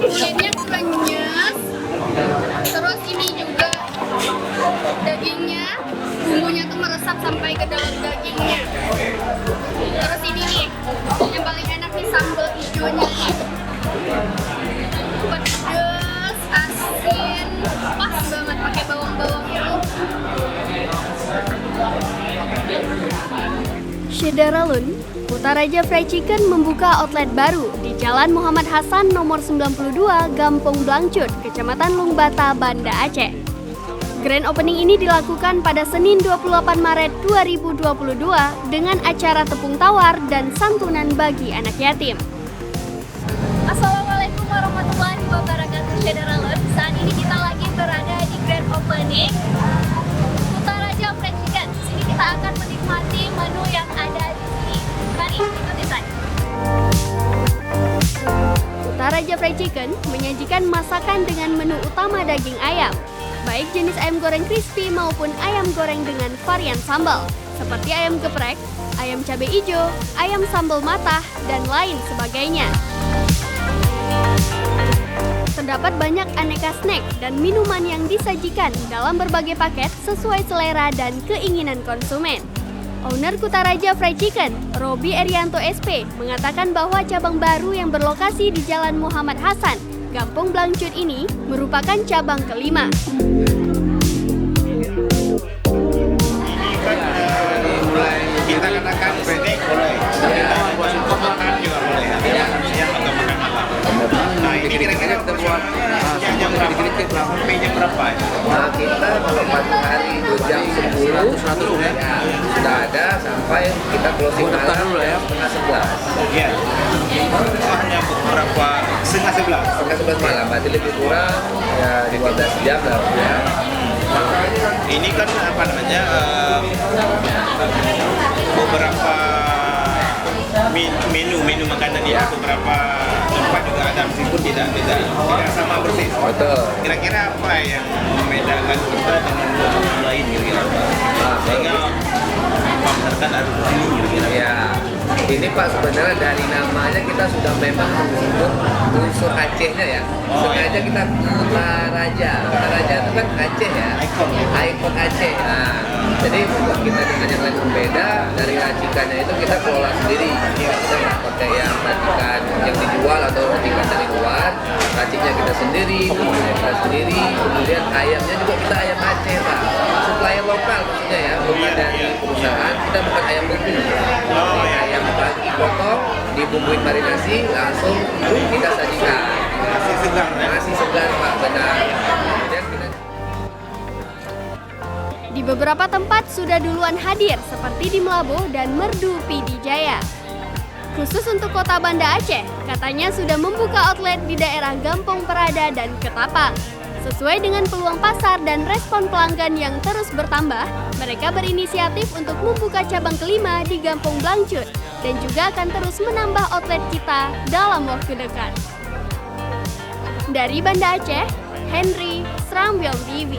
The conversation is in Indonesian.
Kulitnya krenyes, terus ini juga dagingnya, bumbunya tuh meresap sampai ke dalam dagingnya. Terus ini nih, yang paling enak nih sambal hijaunya nih. Pedas, asin, pas banget pakai bawang-bawangnya. Syederalun, Kutaraja Fried Chicken membuka outlet baru di Jalan Muhammad Hasan nomor 92, Gampong Blangcut, Kecamatan Lungbata, Banda Aceh. Grand opening ini dilakukan pada Senin 28 Maret 2022 dengan acara tepung tawar dan santunan bagi anak yatim. Assalamualaikum warahmatullahi wabarakatuh, Syederalun. Saat ini kita lagi berada di grand opening Kutaraja Fried Chicken. Di sini kita akan menikmati menu yang ada di sini. Mari ikuti saya. Kutaraja Fried Chicken menyajikan masakan dengan menu utama daging ayam, baik jenis ayam goreng crispy maupun ayam goreng dengan varian sambal, seperti ayam geprek, ayam cabai hijau, ayam sambal matah, dan lain sebagainya. Terdapat banyak aneka snack dan minuman yang disajikan dalam berbagai paket sesuai selera dan keinginan konsumen. Owner Kutaraja Fried Chicken, Robi Erianto SP, mengatakan bahwa cabang baru yang berlokasi di Jalan Muhammad Hasan, Gampong Blangcut ini merupakan cabang kelima. Kita katakan pendek boleh, kita buat untuk makan juga boleh, siang atau makan malam. Nah ini kira-kira kita buat jam berapa? Sampai jam berapa? Nah kita kalau pagi hari itu jam 10 ya, sudah ada sampai kita closing malam ya, setengah 11. Iya. Hanya beberapa setengah 11. Setengah 11 malam, berarti lebih kurang ya 12 jam lah ya. Ini kan apa namanya beberapa menu makanan di beberapa tempat juga ada meskipun tidak sama persis. Betul. Kira-kira apa yang membedakan kita dengan yang lain kira-kira? Sehingga membedakan ada di sini kira-kira. Ya, ini Pak sebenarnya dari namanya kita sudah memang mengusung unsur Acehnya ya. Sengaja kita Kutaraja. Kutaraja itu kan Aceh ya. Ikon Aceh. Nah, jadi buat kita dengan yang lain berbeda, dari racikannya itu kita kelola sendiri. Kita nggak pakai yang racikan yang dijual atau racikan dari luar. Raciknya kita sendiri, bumbunya kita sendiri. Kemudian ayamnya juga kita ayam Aceh Pak. Supplier lokal maksudnya ya, bukan dari perusahaan. Kita bukan ayam bumbu. Ayam pagi potong, dibumbuin marinasi, langsung kita sajikan. Masih segar Pak, benar. Kemudian kita Di beberapa tempat sudah duluan hadir seperti di Melabuh dan Merdu Pidijaya. Khusus untuk kota Banda Aceh, katanya sudah membuka outlet di daerah Gampong Perada dan Ketapang. Sesuai dengan peluang pasar dan respon pelanggan yang terus bertambah, mereka berinisiatif untuk membuka cabang kelima di Gampong Blangcut dan juga akan terus menambah outlet kita dalam waktu dekat. Dari Banda Aceh, Henry, Serambiong TV.